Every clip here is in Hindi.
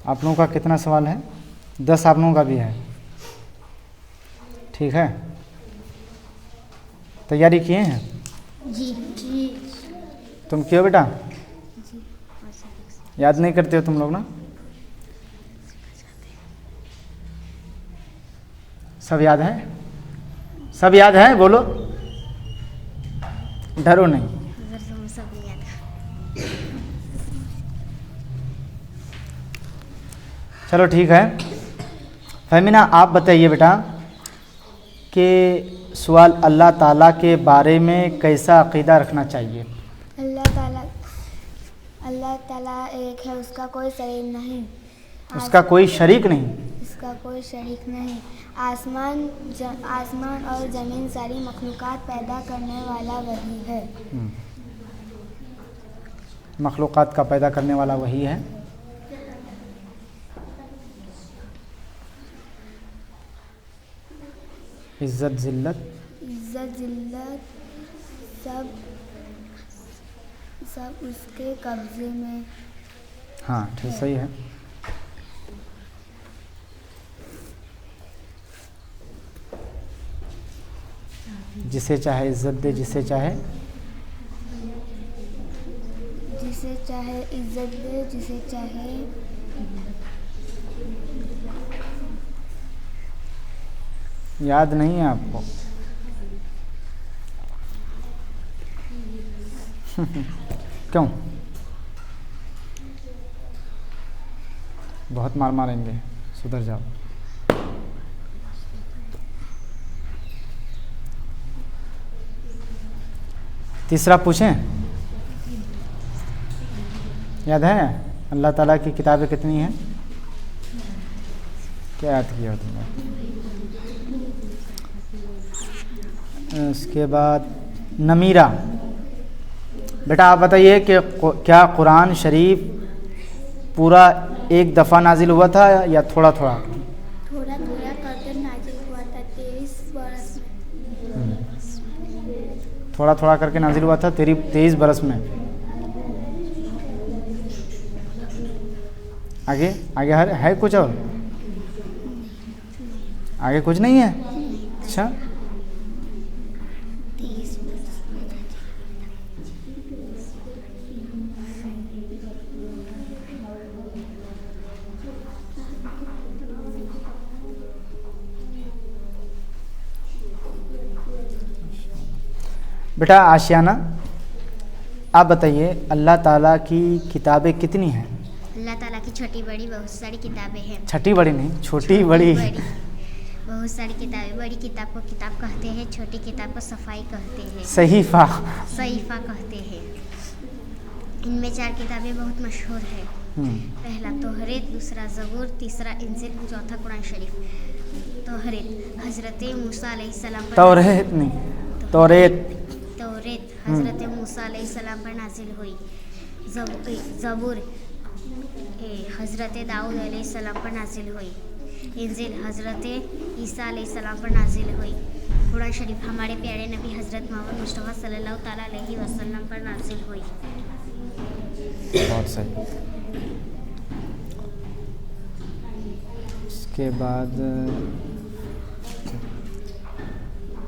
आप लोगों का कितना सवाल है? 10 आप लोगों का भी है। ठीक है, तैयारी किए हैं? जी जी। तुम किए बेटा? जी। याद नहीं करते हो तुम लोग ना? सब याद है? सब याद है? बोलो, डरो नहीं। सब याद है। चलो ठीक है। फहमीना आप बताइए बेटा कि सवाल अल्लाह ताला के बारे में कैसा अक़ीदा रखना चाहिए? अल्लाह ताला एक है, उसका कोई शरीक नहीं। उसका कोई शरीक नहीं। उसका कोई शरीक नहीं। आसमान और ज़मीन सारी मखलूक़ात पैदा करने वाला वही है। मखलूक़ात का पैदा करने वाला वही है। इज़्ज़त ज़िल्लत सब उसके कब्ज़े में। हाँ ठीक, सही है। जिसे चाहे इज़्ज़त दे, जिसे चाहे इज़्ज़त दे, जिसे चाहे याद नहीं है आपको? क्यों? बहुत मार मारेंगे, सुधर जाओ। तीसरा पूछें? याद है? अल्लाह ताला की किताबें कितनी हैं? क्या याद किया तुमने? उसके बाद नमीरा। बेटा आप बताइए कि क्या कुरान शरीफ पूरा एक दफ़ा नाजिल हुआ था या थोड़ा थोड़ा? थोड़ा थोड़ा करके नाजिल हुआ था 23 बरस में। थोड़ा थोड़ा करके नाजिल हुआ था 23 बरस में। आगे आगे है कुछ और? आगे कुछ नहीं है? अच्छा, बेटा आशियाना आप बताइए अल्लाह ताला की किताबें कितनी हैं? अल्लाह ताला की छोटी बड़ी बहुत सारी किताबें हैं। छोटी बड़ी नहीं, छोटी बड़ी। बहुत सारी किताबें। बड़ी किताब को किताब कहते हैं, छोटी किताब को सफाई कहते हैं, सहीफ़ा कहते हैं। इनमें 4 किताबें बहुत मशहूर हैं। पहला तौरात, दूसरा ज़बूर, तीसरा इंजील, चौथा कुरान शरीफ। तौरात हज़रत मूसा अलैहिस्सलाम पर तौरात नहीं, तौरात हज़रत मूसा अलैहिस्सलाम पर नाजिल हुई। ज़बूर हज़रत दाऊद अलैहिस्सलाम पर नाजिल हुई। इंजील हज़रत ईसा अलैहिस्सलाम पर नाजिल हुई। कुरान शरीफ हमारे प्यारे नबी हज़रत मोहम्मद मुस्तफ़ा सल्लल्लाहु ताला अलैहि वसल्लम पर नाजिल हुई। बहुत सही। उसके बाद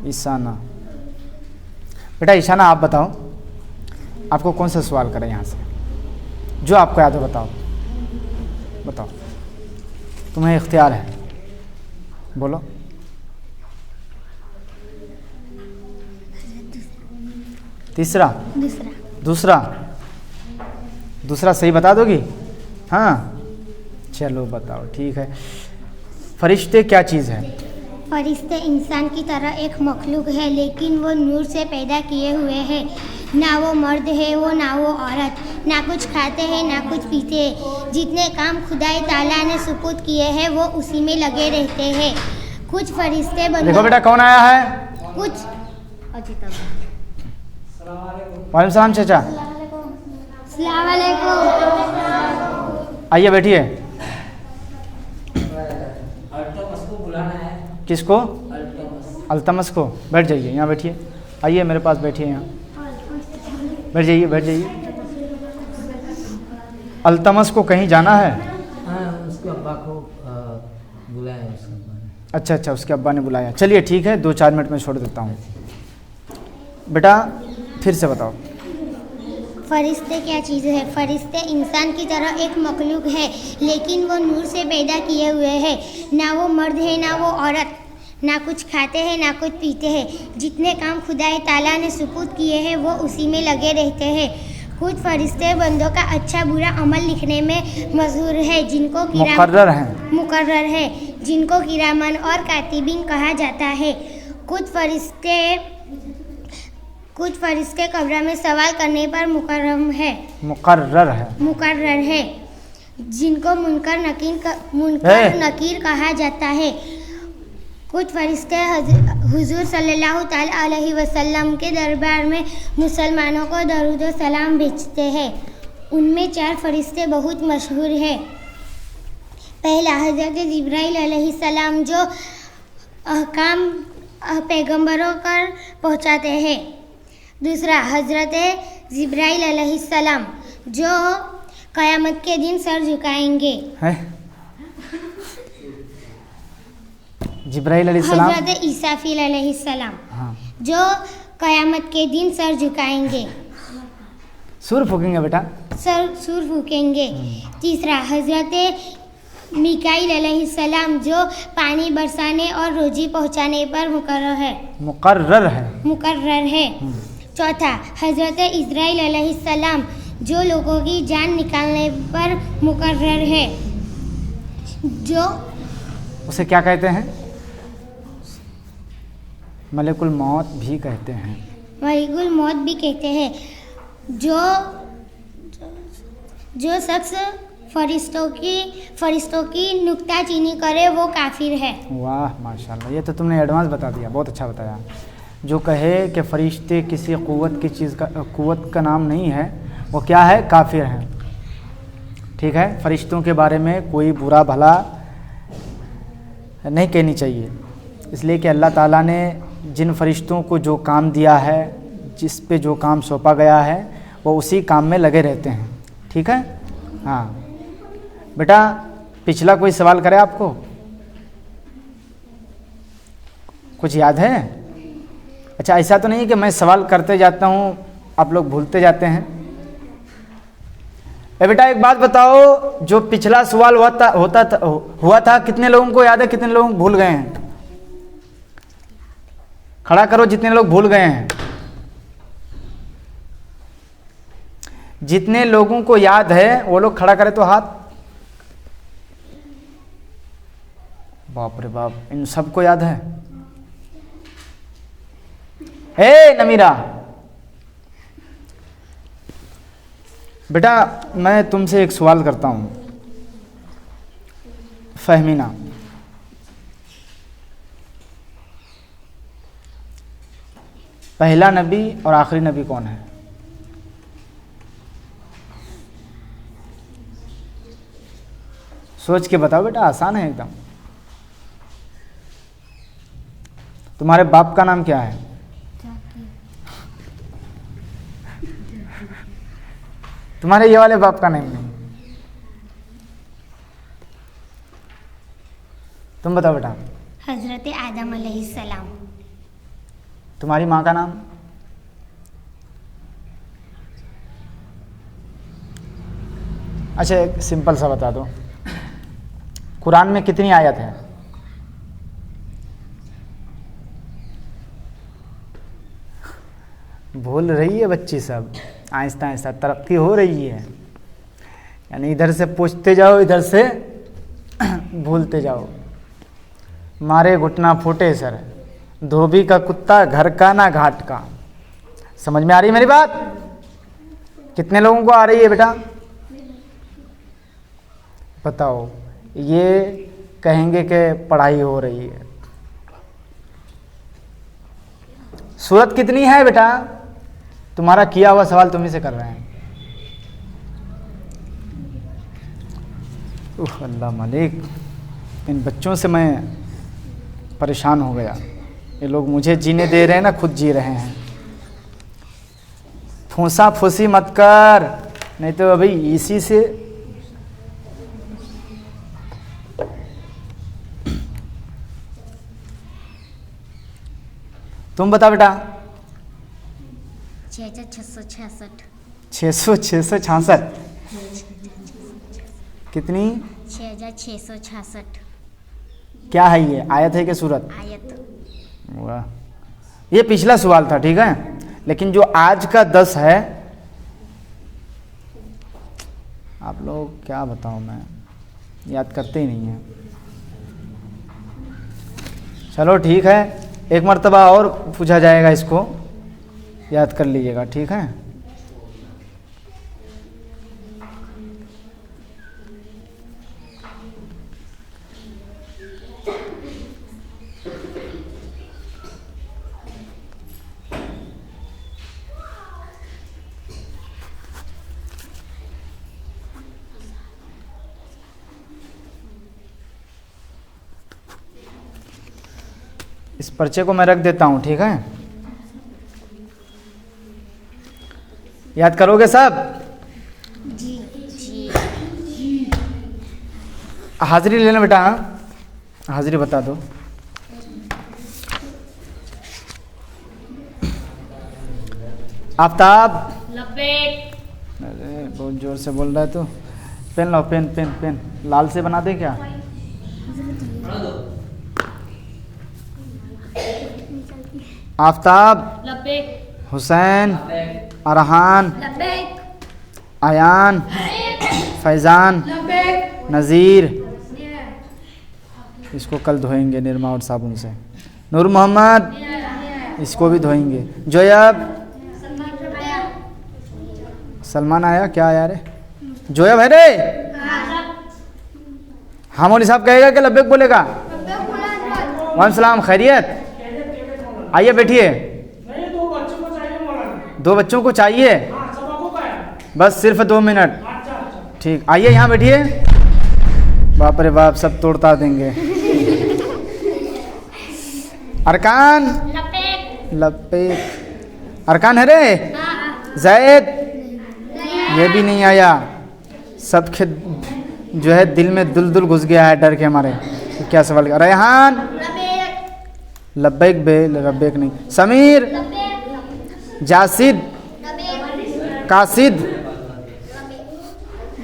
ईशाना। बेटा ईशाना आप बताओ, आपको कौन सा सवाल करें यहाँ से? जो आपको याद हो बताओ, बताओ, तुम्हें इख्तियार है, बोलो। तीसरा? दूसरा सही बता दोगी? हाँ चलो बताओ, ठीक है। फरिश्ते क्या चीज़ है? फरिश्ते इंसान की तरह एक मखलूक है, लेकिन वो नूर से पैदा किए हुए हैं। ना वो मर्द है ना वो औरत, ना कुछ खाते हैं ना कुछ पीते हैं। जितने काम खुदाई ताला ने सुपुर्द किए हैं वो उसी में लगे रहते हैं। कुछ फरिश्ते देखो बेटा कौन आया है? कुछ वालेकुम सलाम चाचा। अस्सलाम वालेकुम। आइए बैठिए। किसको? अल्तमस को। बैठ जाइए, यहाँ बैठिए। आइए मेरे पास बैठिए, यहाँ बैठ जाइए। अल्तमस को कहीं जाना है? को बुलाया है उसके अब्बा ने। अच्छा, उसके अब्बा ने बुलाया। चलिए ठीक है, 2-4 मिनट में छोड़ देता हूँ। बेटा फिर से बताओ। फरिश्ते क्या चीज़ है? फरिश्ते इंसान की तरह एक मखलूक है, लेकिन वो नूर से पैदा किए हुए हैं। ना वो मर्द है ना वो औरत, ना कुछ खाते हैं ना कुछ पीते हैं। जितने काम खुदाए ताला ने सुपुर्द किए हैं वो उसी में लगे रहते हैं। कुछ फरिश्ते बंदों का अच्छा बुरा अमल लिखने में मशहूर है, जिनको मुकर्रर है, जिनको किरामन और कातिबीन कहा जाता है। कुछ फरिश्ते कब्र में सवाल करने पर मुकर्रर है, जिनको मुनकर नकीर कहा जाता है। कुछ फरिश्ते हुजूर सल्लल्लाहु ताला अलैहि वसल्लम के दरबार में मुसलमानों को दरूद व सलाम भेजते हैं। उनमें 4 फरिश्ते बहुत मशहूर हैं। पहला हज़रत जिब्राइल अलैहिस्सलाम, जो अहकाम पैगंबरों पर पहुंचाते हैं। दूसरा हज़रत जिब्राइल अलैहिस्सलाम, जो क़यामत के दिन सर झुकाएंगे। जिब्राइल अलैहिस्सलाम, हज़रत ईसाफिल अलैहिस्सलाम, जो क़यामत के दिन सर झुकाएंगे, सूर फूकेंगे बेटा, सूर फूकेंगे। तीसरा हज़रत मिकाईल अलैहिस्सलाम, जो पानी बरसाने और रोजी पहुंचाने पर मुकर्रर है। चौथा हज़रत इस्राइल अलैहिस्सलाम, जो लोगों की जान निकालने पर मुकर्रर है, जो उसे क्या कहते हैं? मलिकुल मौत भी कहते हैं। मलिकुल मौत भी कहते हैं। जो शख्स फरिश्तों की नुक्ताचीनी करे वो काफिर है। वाह माशाल्लाह, ये तो तुमने एडवांस बता दिया, बहुत अच्छा बताया। जो कहे कि फरिश्ते किसी कुव्वत का नाम नहीं है, वो क्या है? काफिर है। ठीक है, फरिश्तों के बारे में कोई बुरा भला नहीं कहनी चाहिए, इसलिए कि अल्लाह ताला ने जिन फरिश्तों को जो काम दिया है, जिस पे जो काम सौंपा गया है, वो उसी काम में लगे रहते हैं। ठीक है। हाँ बेटा, पिछला कोई सवाल करे आपको? कुछ याद है? अच्छा, ऐसा तो नहीं है कि मैं सवाल करते जाता हूँ आप लोग भूलते जाते हैं। बेटा एक बात बताओ, जो पिछला सवाल हुआ था कितने लोगों को याद है, कितने लोग भूल गए हैं? खड़ा करो जितने लोग भूल गए हैं। जितने लोगों को याद है वो लोग खड़ा करें तो हाथ। बाप रे बाप, इन सबको याद है? नमीरा बेटा, मैं तुमसे एक सवाल करता हूं, फहमीना। पहला नबी और आखिरी नबी कौन है? सोच के बताओ बेटा, आसान है एकदम। तुम्हारे बाप का नाम क्या है? तुम्हारे ये वाले बाप का नाम नहीं। तुम बताओ बेटा। हजरत आदम अलैहिस्सलाम। तुम्हारी माँ का नाम? अच्छा, एक सिंपल सा बता दो, कुरान में कितनी आयत है? भूल रही है बच्ची सब, आहिस्ता आहिस्ता तरक्की हो रही है, यानी इधर से पूछते जाओ, इधर से भूलते जाओ। मारे घुटना फूटे सर, धोबी का कुत्ता घर का ना घाट का। समझ में आ रही है मेरी बात? कितने लोगों को आ रही है बेटा? बताओ। ये कहेंगे कि पढ़ाई हो रही है। सूरत कितनी है बेटा? तुम्हारा किया हुआ सवाल तुम ही से कर रहे हैं। अल्लाह मालिक, इन बच्चों से मैं परेशान हो गया। ये लोग मुझे जीने दे रहे हैं ना, खुद जी रहे हैं। फूसा फूसी मत कर, नहीं तो अभी इसी से तुम बता बेटा। 6666 666 कितनी? 6666 क्या है ये, आयत है कि सूरत? आयत। वाह, ये पिछला सवाल था, ठीक है। लेकिन जो आज का 10 है, आप लोग क्या बताऊं मैं, याद करते ही नहीं है। चलो ठीक है, एक मर्तबा और पूछा जाएगा, इसको याद कर लीजिएगा, ठीक है। इस पर्चे को मैं रख देता हूँ, ठीक है। याद करोगे सब? जी जी। हाजिरी लेना बेटा, हाँ? हाजिरी बता दो। आफ्ताब। अरे बहुत जोर से बोल रहा है तो। पेन लाओ, पेन पेन पेन लाल से बना दे क्या? आफ्ताब, हुसैन, अरहान, आयान, फैज़ान, नज़ीर। इसको कल धोएंगे निरमा और साबुन से। नूर मोहम्मद, इसको भी धोएंगे। जोयब, सलमान आया क्या आया रे? जोयब है रे? हाँ मौली साहब कहेगा कि लब्बैक बोलेगा? वालेकुम सलाम, खैरियत? आइए बैठिए। दो बच्चों को चाहिए? बस सिर्फ 2 मिनट। ठीक, आइए यहाँ बैठिए। बाप रे बाप, सब तोड़ता देंगे। अरकान, लब्बैक। अरकान है रे? जैद, ये भी नहीं आया। सबके जो है दिल में दुल घुस गया है डर के हमारे। तो क्या सवाल कर? रेहान, लब्बैक बे, लब्बैक नहीं। समीर, जासिद, कासिद,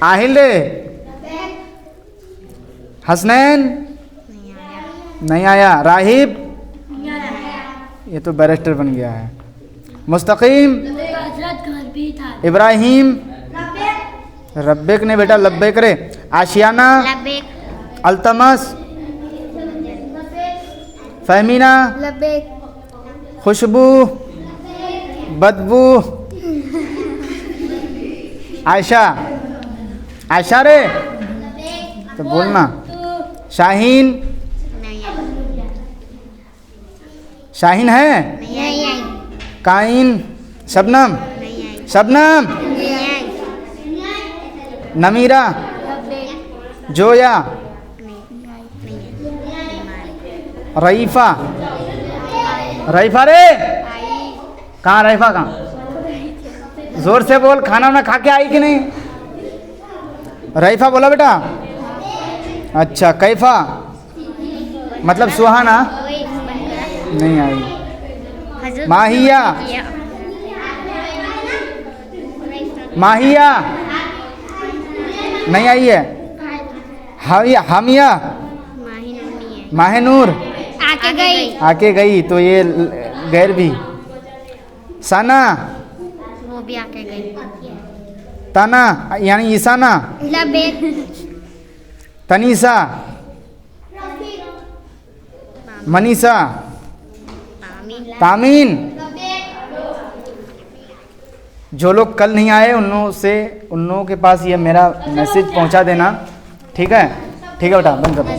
आहिल रे? हसनैन, नहीं आया। राहिब, ये तो बैरिस्टर बन गया है। मुस्तकीम, इब्राहिम, रब्बैक ने बेटा, लब्बैक रे। आशियाना, अल्तमस, फहमीना, खुशबू, बदबू, आयशा, आयशा रे तो बोलना। शाहीन, शाहीन है? काइन, शबनम, शबनम, नमीरा, जोया, रईफा, रईफा रे? कहाँ रईफा, कहाँ? जोर से बोल, खाना वाना खा के आई कि नहीं? रईफा बोला बेटा? अच्छा, कैफा मतलब सुहाना? नहीं आई। माहिया, माहिया नहीं आई है। हामिया, हामिया, माहिनूर आके गई तो ये गैर भी। सना, वो भी आके गई। तना यानी ईसाना। तनीसा, मनीषा, तामीन। जो लोग कल नहीं आए उन लोगों के पास ये मेरा मैसेज पहुंचा देना, ठीक है? ठीक है बेटा, बंद कर दो।